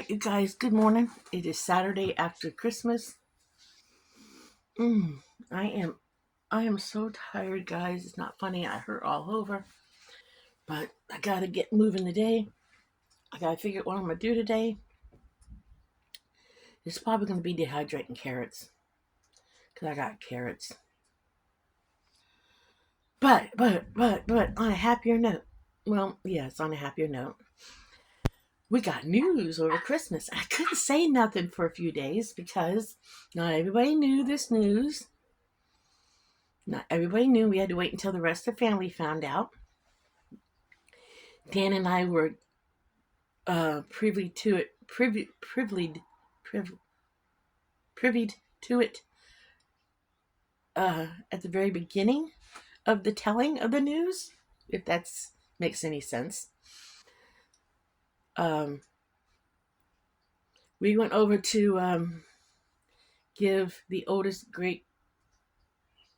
right, you guys, good morning. It is Saturday after Christmas. Mm, I am I am so tired, guys. It's not funny. I hurt all over. But I gotta get moving today. I gotta figure out what I'm gonna do today. It's probably gonna be dehydrating carrots. Cause I got carrots. But on a happier note. Well, yes, on a happier note. We got news over Christmas. I couldn't say nothing for a few days because not everybody knew this news. Not everybody knew. We had to wait until the rest of the family found out. Dan and I were privy to it, privy to it at the very beginning of the telling of the news, if that makes any sense. We went over to give the oldest great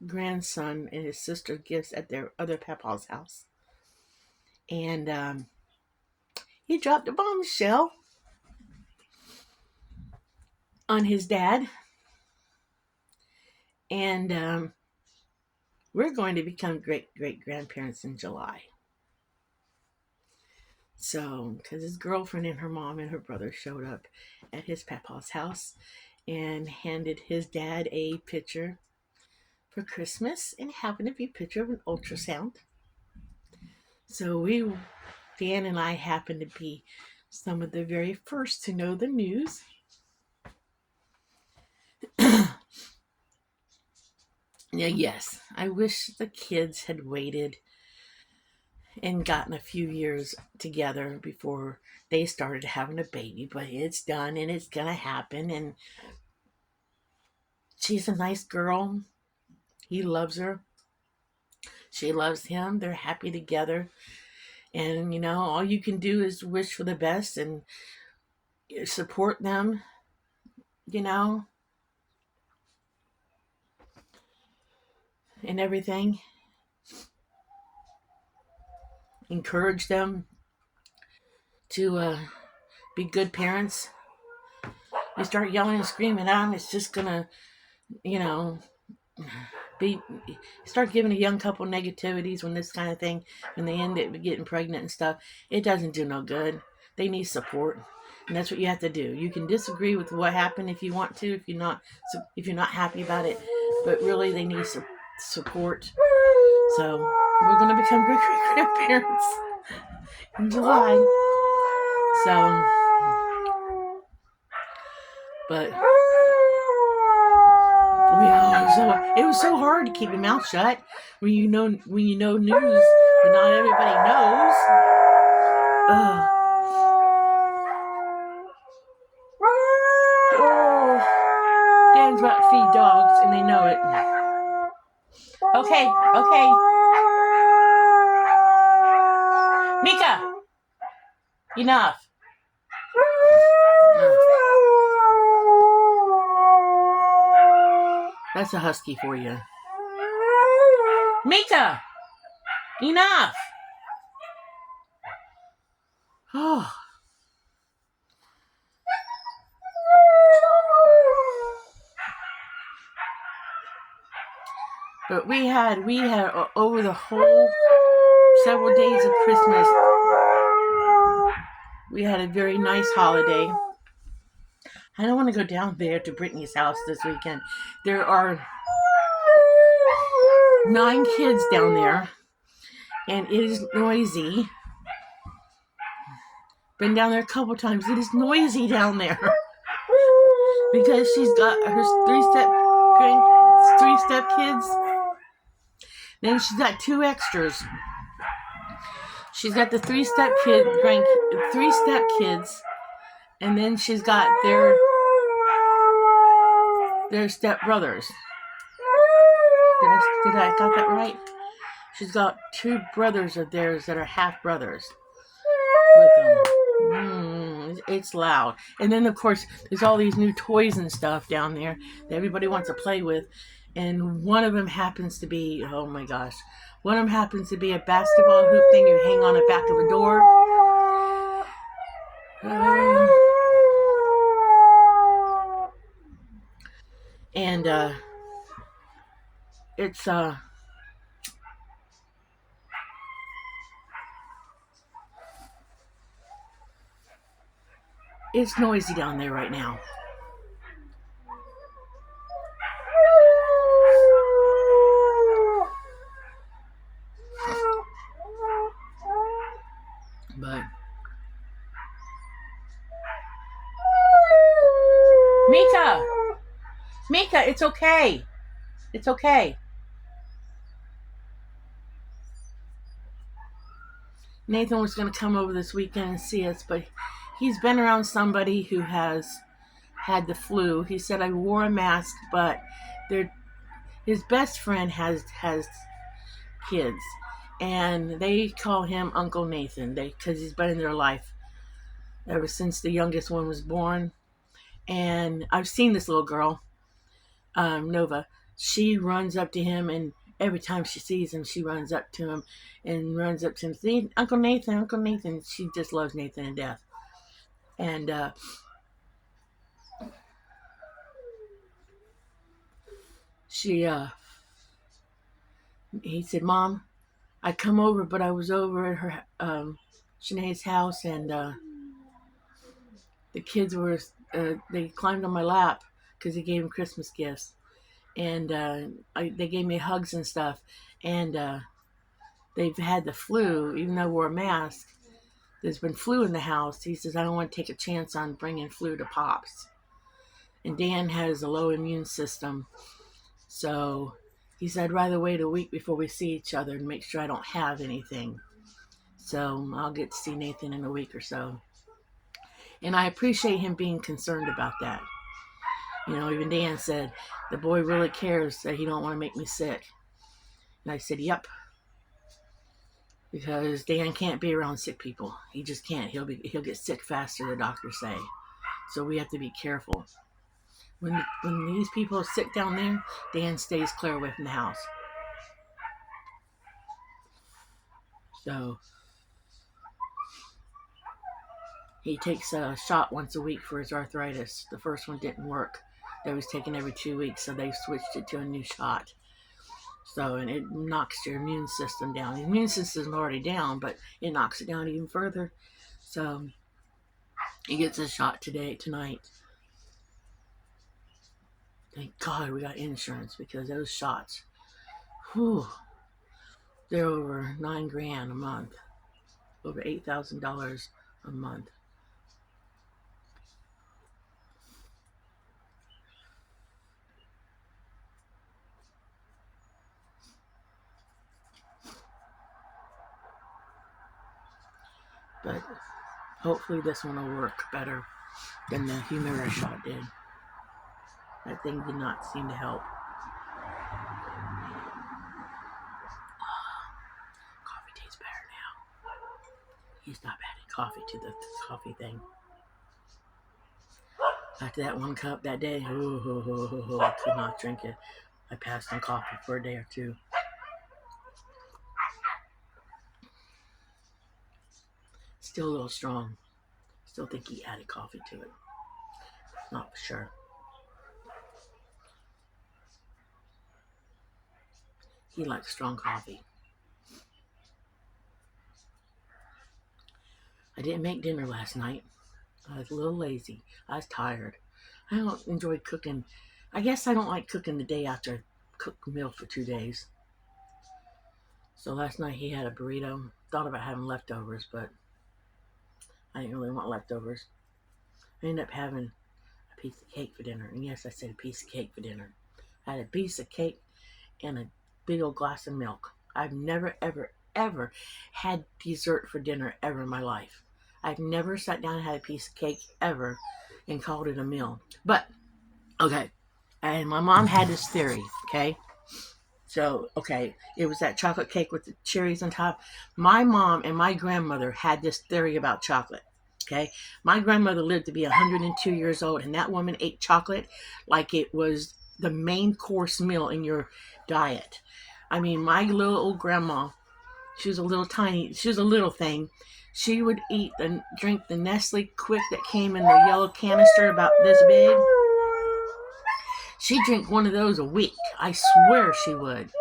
grandson and his sister gifts at their other papa's house. And he dropped a bombshell on his dad. And we're going to become great-great-grandparents in July. So, because his girlfriend and her mom and her brother showed up at his papa's house and handed his dad a picture for Christmas, and it happened to be a picture of an ultrasound. So Dan and I happened to be some of the very first to know the news. Now, yes, I wish the kids had waited and gotten a few years together before they started having a baby, but it's done and it's gonna happen. And she's a nice girl. He loves her. She loves him. They're happy together. And, all you can do is wish for the best and support them, and everything. Encourage them to be good parents. You start yelling and screaming at them, it's just gonna, start giving a young couple negativities when this kind of thing, when they end up getting pregnant and stuff. It doesn't do no good. They need support, and that's what you have to do. You can disagree with what happened if you want to, if you're not happy about it, but really they need support. So we're going to become great grandparents in July. But it was so hard to keep your mouth shut when you know news, but not everybody knows. Dan's about to feed dogs, and they know it. Okay. Mika, enough. That's a husky for you. Mika! Enough! Oh. But we had over the whole several days of Christmas, we had a very nice holiday. I don't want to go down there to Brittany's house this weekend. There are 9 kids down there, and it is noisy. Been down there a couple times. It is noisy down there because she's got her 3-step kids. Then she's got 2 extras. She's got the 3-step kids, and then she's got their step brothers. Did I got that right? She's got 2 brothers of theirs that are half brothers with them. It's loud. And then, of course, there's all these new toys and stuff down there that everybody wants to play with. And one of them happens to be, oh my gosh, one of them happens to be a basketball hoop thing you hang on the back of a door. And it's it's noisy down there right now. But Mika, it's okay. It's okay. Nathan was going to come over this weekend and see us, but he's been around somebody who has had the flu. He said I wore a mask, but his best friend has kids, and they call him Uncle Nathan because he's been in their life ever since the youngest one was born. And I've seen this little girl, Nova. She runs up to him, and every time she sees him, she runs up to him and see, Uncle Nathan, Uncle Nathan. She just loves Nathan to death. And he said, Mom, I come over, but I was over at her, Shanae's house, and the kids were, they climbed on my lap because he gave them Christmas gifts. And they gave me hugs and stuff. And they've had the flu, even though I wore a mask. There's been flu in the house. He says, I don't want to take a chance on bringing flu to Pops. And Dan has a low immune system. So he said, I'd rather wait a week before we see each other and make sure I don't have anything. So I'll get to see Nathan in a week or so. And I appreciate him being concerned about that. You know, even Dan said, the boy really cares that he don't want to make me sick. And I said, yep. Because Dan can't be around sick people. He just can't. He'll get sick faster, the doctors say. So we have to be careful. When these people are sick down there, Dan stays clear away from the house. So he takes a shot once a week for his arthritis. The first one didn't work. That was taken every 2 weeks, so they switched it to a new shot. So, and it knocks your immune system down. The immune system is already down, but it knocks it down even further. So he gets a shot tonight. Thank God we got insurance, because those shots, whew, they're over $9,000 a month, over $8,000 a month. But hopefully this one will work better than the Humira shot did. That thing did not seem to help. Coffee tastes better now. He's not adding coffee to the coffee thing. After that one cup that day, I could not drink it. I passed on coffee for a day or two. Still a little strong. Still think he added coffee to it. Not for sure. He likes strong coffee. I didn't make dinner last night. I was a little lazy. I was tired. I don't enjoy cooking. I guess I don't like cooking the day after I cook a meal for 2 days. So last night he had a burrito. Thought about having leftovers, but I didn't really want leftovers. I ended up having a piece of cake for dinner. And yes, I said a piece of cake for dinner. I had a piece of cake and a big old glass of milk. I've never, ever, ever had dessert for dinner ever in my life. I've never sat down and had a piece of cake ever and called it a meal. But, okay. And my mom had this theory, okay? So, okay, it was that chocolate cake with the cherries on top. My mom and my grandmother had this theory about chocolate, okay? My grandmother lived to be 102 years old, and that woman ate chocolate like it was the main course meal in your diet. I mean, my little old grandma, she was a little thing. She would eat and drink the Nestle Quick that came in the yellow canister about this big. She'd drink one of those a week. I swear she would.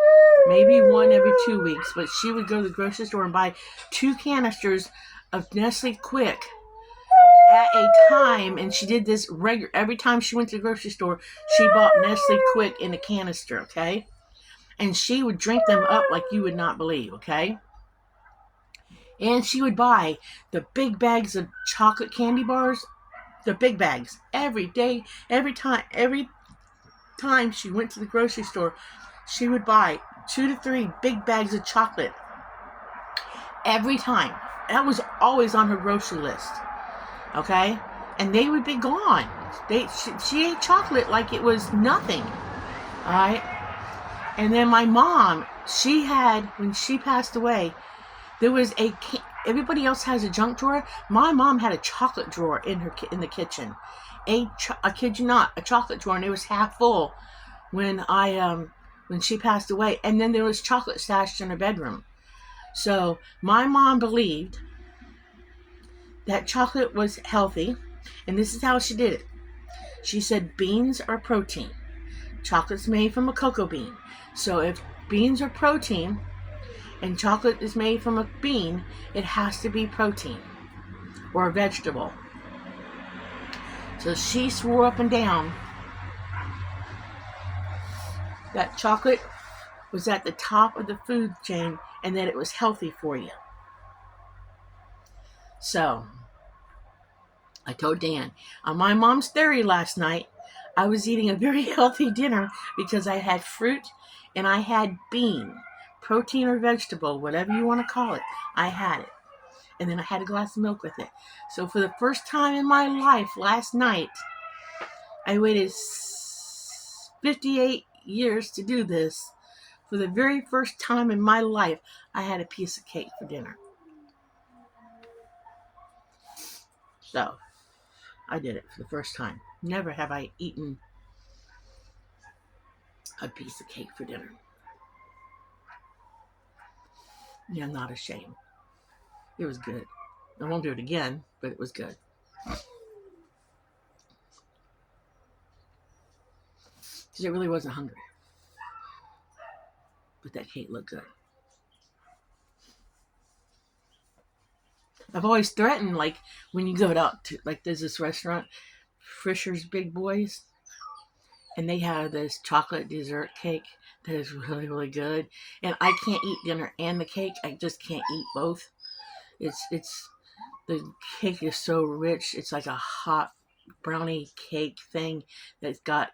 Maybe one every 2 weeks, but she would go to the grocery store and buy 2 canisters of Nestle Quick at a time, and she did this regular. Every time she went to the grocery store, she bought Nestle Quick in a canister, okay? And she would drink them up like you would not believe, okay? And she would buy the big bags of chocolate candy bars, the big bags, every day, every time she went to the grocery store, she would buy 2 to 3 big bags of chocolate every time. That was always on her grocery list, okay? And they would be gone. She ate chocolate like it was nothing, all right? And then my mom, when she passed away, there was everybody else has a junk drawer. My mom had a chocolate drawer in the kitchen. I kid you not, a chocolate drawer, and it was half full when she passed away. And then there was chocolate stashed in her bedroom. So my mom believed that chocolate was healthy, and this is how she did it. She said beans are protein. Chocolate's made from a cocoa bean. So if beans are protein and chocolate is made from a bean, it has to be protein or a vegetable. So she swore up and down that chocolate was at the top of the food chain and that it was healthy for you. So I told Dan, on my mom's theory last night, I was eating a very healthy dinner because I had fruit and I had bean, protein or vegetable, whatever you want to call it. I had it. And then I had a glass of milk with it. So for the first time in my life last night, I waited 58 years to do this. For the very first time in my life, I had a piece of cake for dinner. So I did it for the first time. Never have I eaten a piece of cake for dinner. Yeah, I'm not ashamed. It was good. I won't do it again, but it was good. Because I really wasn't hungry. But that cake looked good. I've always threatened, like, when you go out to, like, there's this restaurant, Fisher's Big Boys, and they have this chocolate dessert cake that is really, really good. And I can't eat dinner and the cake. I just can't eat both. The cake is so rich. It's like a hot brownie cake thing that's got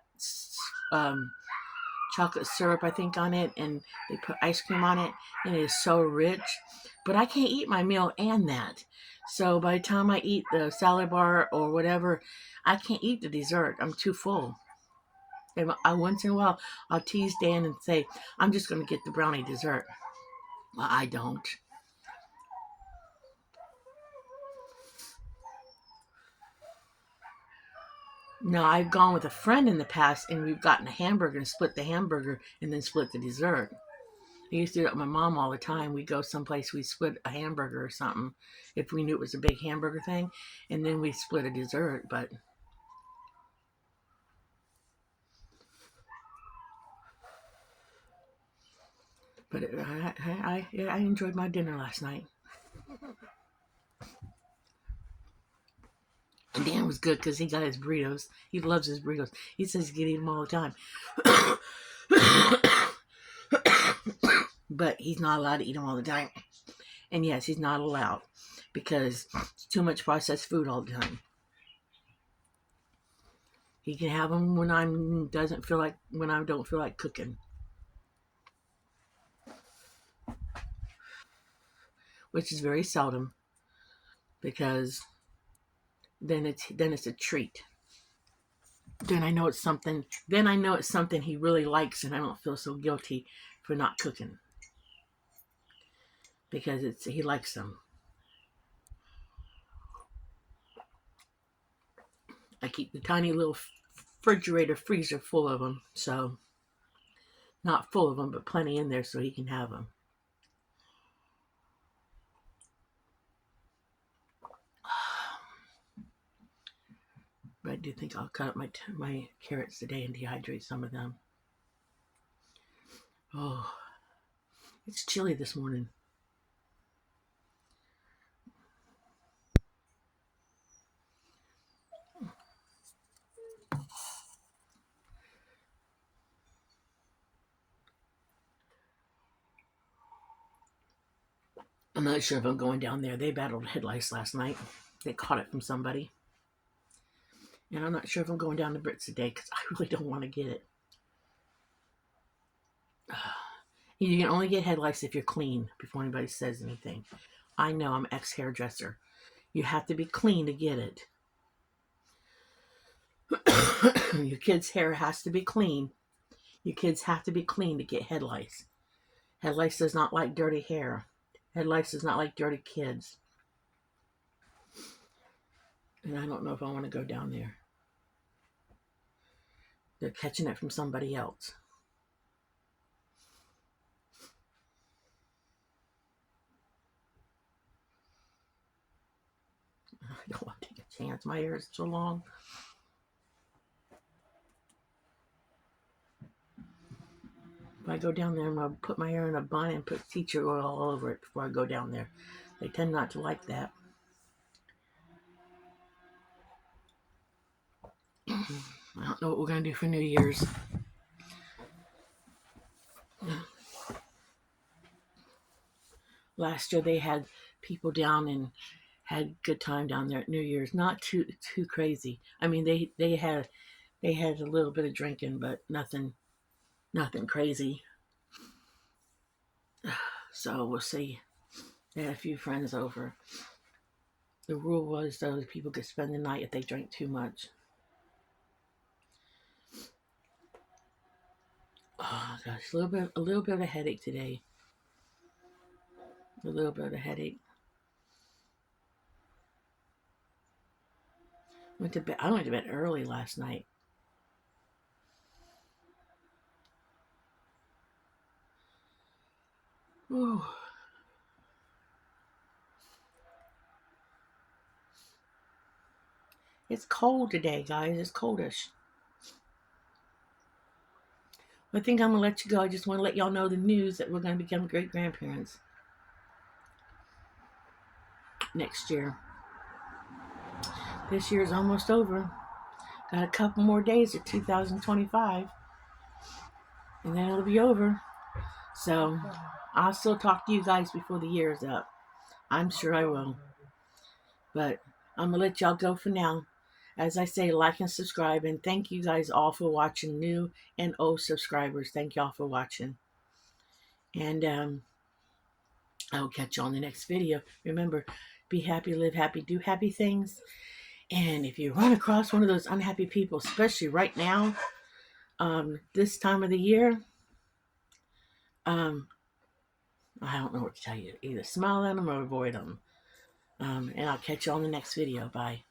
chocolate syrup, I think, on it, and they put ice cream on it, and it is so rich. But I can't eat my meal and that. So by the time I eat the salad bar or whatever, I can't eat the dessert. I'm too full. And once in a while, I'll tease Dan and say, I'm just going to get the brownie dessert. Well, I don't. No, I've gone with a friend in the past, and we've gotten a hamburger and split the hamburger and then split the dessert. I used to do it with my mom all the time. We'd go someplace, we'd split a hamburger or something if we knew it was a big hamburger thing, and then we split a dessert. But I enjoyed my dinner last night. And Dan was good because he got his burritos. He loves his burritos. He says he can eat them all the time. But he's not allowed to eat them all the time. And yes, he's not allowed because it's too much processed food all the time. He can have them when I don't feel like cooking, which is very seldom because then it's a treat. Then I know it's something he really likes, and I don't feel so guilty for not cooking because he likes them. I keep the tiny little refrigerator freezer full of them, so not full of them, but plenty in there so he can have them. But do think I'll cut up my carrots today and dehydrate some of them. Oh, it's chilly this morning. I'm not sure if I'm going down there. They battled head lice last night. They caught it from somebody. And I'm not sure if I'm going down to Brits today because I really don't want to get it. You can only get head lice if you're clean before anybody says anything. I know, I'm ex-hairdresser. You have to be clean to get it. Your kid's hair has to be clean. Your kids have to be clean to get head lice. Head lice does not like dirty hair. Head lice does not like dirty kids. And I don't know if I want to go down there. They're catching it from somebody else. I don't want to take a chance. My hair is so long. If I go down there, I'm going to put my hair in a bun and put tea tree oil all over it before I go down there. They tend not to like that. I don't know what we're going to do for New Year's. Last year they had people down and had good time down there at New Year's. Not too crazy. I mean, they had a little bit of drinking, but nothing crazy. So we'll see. They had a few friends over. The rule was those people could spend the night if they drank too much. Oh gosh, a little bit of a headache today. A little bit of a headache. Went to bed. I went to bed early last night. Ooh. It's cold today, guys. It's coldish. I think I'm going to let you go. I just want to let y'all know the news that we're going to become great-grandparents next year. This year's almost over. Got a couple more days to 2025. And then it'll be over. So, I'll still talk to you guys before the year is up. I'm sure I will. But I'm going to let y'all go for now. As I say, like and subscribe. And thank you guys all for watching. New and old subscribers. Thank y'all for watching. And I will catch you on the next video. Remember, be happy, live happy, do happy things. And if you run across one of those unhappy people, especially right now, this time of the year, I don't know what to tell you. Either smile at them or avoid them. And I'll catch you on the next video. Bye.